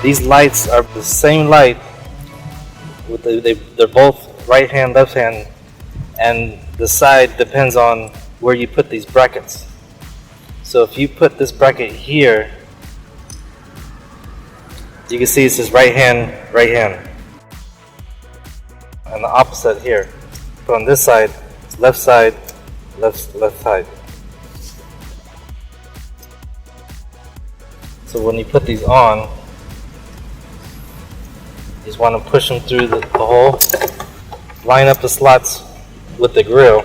These lights are the same light. They're both right hand, left hand, and the side depends on where you put these brackets. So if you put this bracket here, you can see it says right hand, and the opposite here. But on this side, it's left side, left side. So when you put these on, you just want to push them through the hole, line up the slots with the grill,